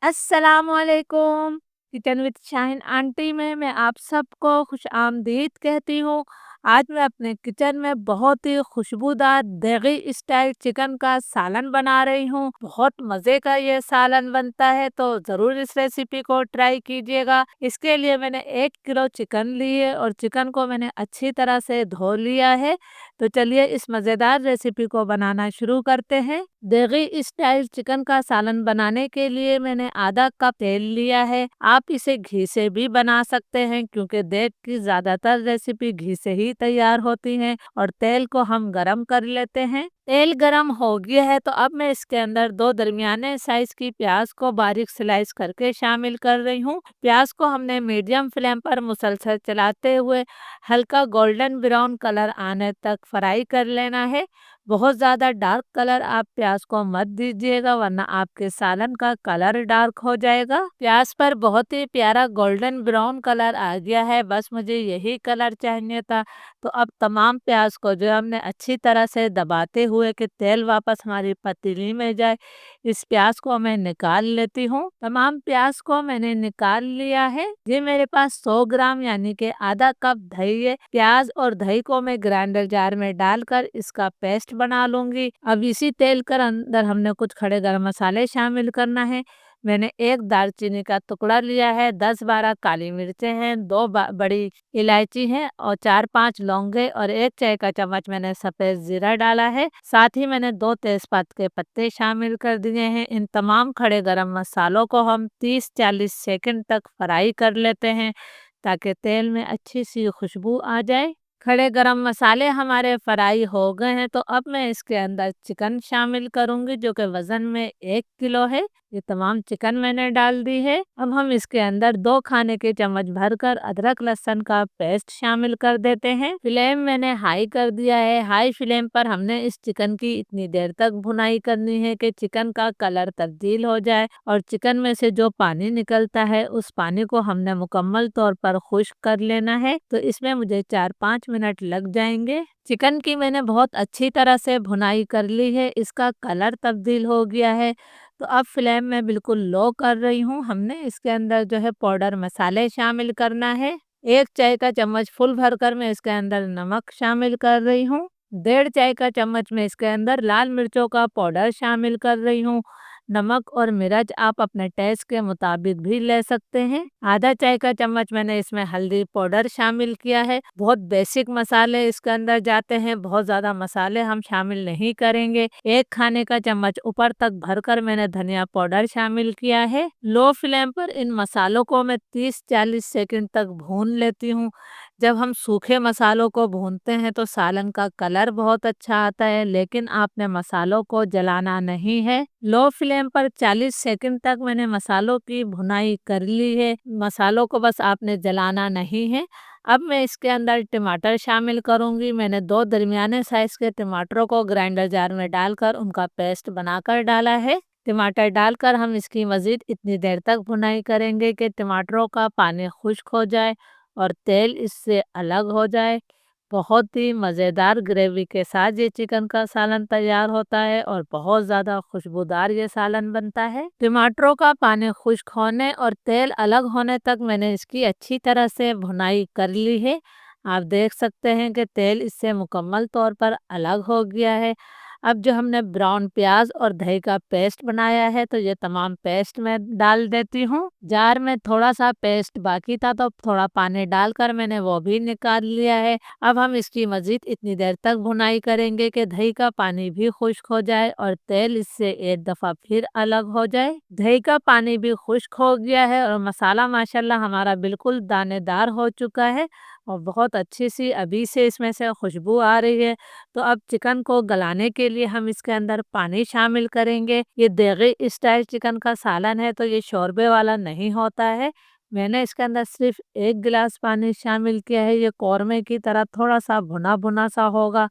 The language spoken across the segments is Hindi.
अस्सलामुअलैकुम। किचन विद शाहीन आंटी में मैं आप सबको खुश आमदीद कहती हूँ। आज मैं अपने किचन में बहुत ही खुशबूदार देगी स्टाइल चिकन का सालन बना रही हूँ। बहुत मज़े का ये सालन बनता है, तो ज़रूर इस रेसिपी को ट्राई कीजिएगा। इसके लिए मैंने 1 किलो चिकन ली है और चिकन को मैंने अच्छी तरह से धो लिया है। तो चलिए इस मज़ेदार रेसिपी को बनाना शुरू करते हैं। देगी स्टाइल चिकन का सालन बनाने के लिए मैंने आधा कप तेल लिया है। आप इसे घी से भी बना सकते हैं, क्योंकि देग की ज़्यादातर रेसिपी घी से ही तैयार होती हैं। और तेल को हम गरम कर लेते हैं। तेल गरम हो गया है, तो अब मैं इसके अंदर 2 दरमियाने साइज की प्याज को बारीक स्लाइस करके शामिल कर रही हूँ। प्याज को हमने मीडियम फ्लेम पर मुसलसल चलाते हुए हल्का गोल्डन ब्राउन कलर आने तक फ्राई कर लेना है। बहुत ज़्यादा डार्क कलर आप प्याज को मत दीजिएगा, वरना आपके सालन का कलर डार्क हो जाएगा। प्याज पर बहुत ही प्यारा गोल्डन ब्राउन कलर आ गया है, बस मुझे यही कलर चाहिए था। तो अब तमाम प्याज को जो हमने अच्छी तरह से दबाते हुए कि तेल वापस हमारी पतीली में जाए, इस प्याज को मैं निकाल लेती हूँ। तमाम प्याज को मैंने निकाल लिया है। ये मेरे पास 100 ग्राम यानी कि आधा कप दही है। प्याज और दही को मैं ग्राइंडर जार में डालकर इसका पेस्ट बना लूंगी। अब इसी तेल के अंदर हमने कुछ खड़े गरम मसाले शामिल करना है। मैंने 1 दालचीनी का टुकड़ा लिया है, 10-12 काली मिर्चें हैं, 2 बड़ी इलायची हैं और 4-5 लौंगे और 1 चाय का चम्मच मैंने सफ़ेद ज़ीरा डाला है। साथ ही मैंने 2 तेज़पात के पत्ते शामिल कर दिए हैं। इन तमाम खड़े गरम मसालों को हम 30-40 सेकंड तक फ्राई कर लेते हैं, ताकि तेल में अच्छी सी खुशबू आ जाए। खड़े गरम मसाले हमारे फ्राई हो गए हैं, तो अब मैं इसके अंदर चिकन शामिल करूंगी, जो कि वज़न में 1 किलो है। ये तमाम चिकन मैंने डाल दी है। अब हम इसके अंदर 2 खाने के चम्मच भरकर अदरक लहसुन का पेस्ट शामिल कर देते हैं। फ्लेम मैंने हाई कर दिया है। हाई फ्लेम पर हमने इस चिकन की इतनी देर तक भुनाई करनी है कि चिकन का कलर तब्दील हो जाए और चिकन में से जो पानी निकलता है, उस पानी को हमने मुकम्मल तौर पर खुश्क कर लेना है। तो इसमें मुझे 4-5 मिनट लग जाएंगे। चिकन की मैंने बहुत अच्छी तरह से भुनाई कर ली है। इसका कलर तब्दील हो गया है। तो अब फ्लेम में बिल्कुल लो कर रही हूँ। हमने इसके अंदर जो है पाउडर मसाले शामिल करना है। 1 चाय का चम्मच फुल भरकर मैं इसके अंदर नमक शामिल कर रही हूँ। 1.5 चाय का चम्मच मैं इसके अंदर लाल मिर्चों का पाउडर शामिल कर रही हूँ। नमक और मिर्च आप अपने टेस्ट के मुताबिक भी ले सकते हैं। आधा चाय का चम्मच मैंने इसमें हल्दी पाउडर शामिल किया है। बहुत बेसिक मसाले इसके अंदर जाते हैं, बहुत ज़्यादा मसाले हम शामिल नहीं करेंगे। 1 खाने का चम्मच ऊपर तक भरकर मैंने धनिया पाउडर शामिल किया है। लो फ्लेम पर इन मसालों को मैं 30-40 सेकंड तक भून लेती हूँ। जब हम सूखे मसालों को भूनते हैं तो सालन का कलर बहुत अच्छा आता है, लेकिन आपने मसालों को जलाना नहीं है। लो फ्लेम पर 40 सेकंड तक मैंने मसालों की भुनाई कर ली है। मसालों को बस आपने जलाना नहीं है। अब मैं इसके अंदर टमाटर शामिल करूंगी। मैंने 2 दरमियाने साइज के टमाटरों को ग्राइंडर जार में डालकर उनका पेस्ट बनाकर डाला है। टमाटर डालकर हम इसकी मज़ीद इतनी देर तक भुनाई करेंगे कि टमाटरों का पानी खुश्क हो जाए और तेल इससे अलग हो जाए। बहुत ही मज़ेदार ग्रेवी के साथ ये चिकन का सालन तैयार होता है और बहुत ज़्यादा खुशबूदार ये सालन बनता है। टमाटरों का पानी खुश्क होने और तेल अलग होने तक मैंने इसकी अच्छी तरह से भुनाई कर ली है। आप देख सकते हैं कि तेल इससे मुकम्मल तौर पर अलग हो गया है। अब जो हमने ब्राउन प्याज और दही का पेस्ट बनाया है, तो ये तमाम पेस्ट मैं डाल देती हूँ। जार में थोड़ा सा पेस्ट बाकी था, तो थोड़ा पानी डालकर मैंने वो भी निकाल लिया है। अब हम इसकी मज़ीद इतनी देर तक भुनाई करेंगे कि दही का पानी भी खुश्क हो जाए और तेल इससे एक दफ़ा फिर अलग हो जाए। दही का पानी भी खुश्क हो गया है और मसाला माशाल्लाह हमारा बिल्कुल दानेदार हो चुका है और बहुत अच्छी सी अभी से इसमें से खुशबू आ रही है। तो अब चिकन को गलाने के लिए हम इसके अंदर पानी शामिल करेंगे। ये देगी स्टाइल चिकन का सालन है, तो ये शोरबे वाला नहीं होता है। मैंने इसके अंदर सिर्फ 1 गिलास पानी शामिल किया है। ये कौरमे की तरह थोड़ा सा भुना भुना सा होगा,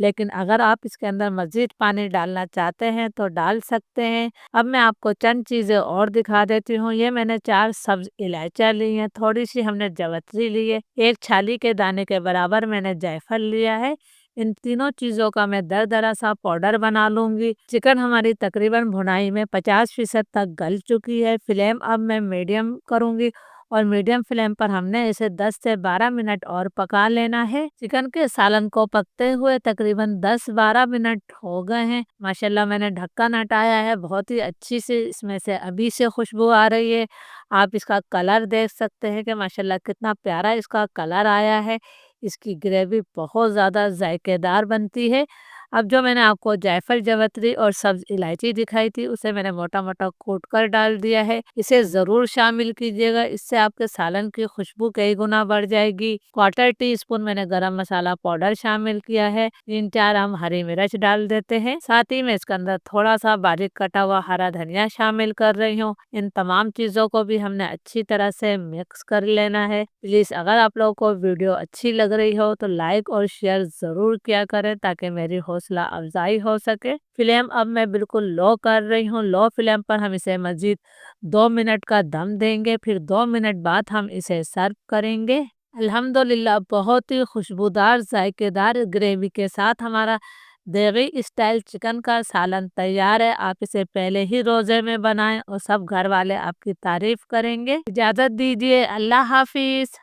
लेकिन अगर आप इसके अंदर मज़ीद पानी डालना चाहते हैं तो डाल सकते हैं। अब मैं आपको चंद चीज़ें और दिखा देती हूँ। ये मैंने 4 सब्ज़ इलायचियाँ ली हैं, थोड़ी सी हमने जावित्री ली है, 1 छाली के दाने के बराबर मैंने जायफल लिया है, इन तीनों चीज़ों का मैं दरदरा सा पाउडर बना लूँगी। चिकन हमारी तकरीबन भुनाई में 50% तक गल चुकी है। फ्लेम अब मैं मीडियम करूँगी और मीडियम फ्लेम पर हमने इसे 10 से 12 मिनट और पका लेना है। चिकन के सालन को पकते हुए तकरीबन 10-12 मिनट हो गए हैं। माशाल्लाह मैंने ढक्कन हटाया है, बहुत ही अच्छी सी इसमें से अभी से खुशबू आ रही है। आप इसका कलर देख सकते हैं कि माशाल्लाह कितना प्यारा इसका कलर आया है। इसकी ग्रेवी बहुत ज़्यादा जायकेदार बनती है। अब जो मैंने आपको जायफल, जावित्री और सब्ज़ इलायची दिखाई थी, उसे मैंने मोटा-मोटा कूट कर डाल दिया है। इसे ज़रूर शामिल कीजिएगा, इससे आपके सालन की खुशबू कई गुना बढ़ जाएगी। क्वार्टर टी स्पून मैंने गरम मसाला पाउडर शामिल किया है। 3-4 हम हरी मिर्च डाल देते हैं। साथ ही मैं इसके अंदर थोड़ा-सा बारीक कटा हुआ हरा धनिया शामिल कर रही हूँ। इन तमाम चीज़ों को भी हमने अच्छी तरह से मिक्स कर लेना है। प्लीज़ अगर आप लोगों को वीडियो अच्छी लग रही हो तो लाइक और शेयर ज़रूर किया करें ताकि मेरी हौसला अफजाई हो सके। फ्लेम अब मैं बिल्कुल लो कर रही हूँ। लो फ्लेम पर हम इसे मज़ीद 2 मिनट का दम देंगे, फिर 2 मिनट बाद हम इसे सर्व करेंगे। अल्हम्दुलिल्लाह बहुत ही खुशबूदार जायकेदार ग्रेवी के साथ हमारा देगी स्टाइल चिकन का सालन तैयार है। आप इसे पहले ही रोज़े में बनाएं और सब घर वाले आपकी तारीफ करेंगे। इजाज़त दीजिए, अल्लाह हाफिज़।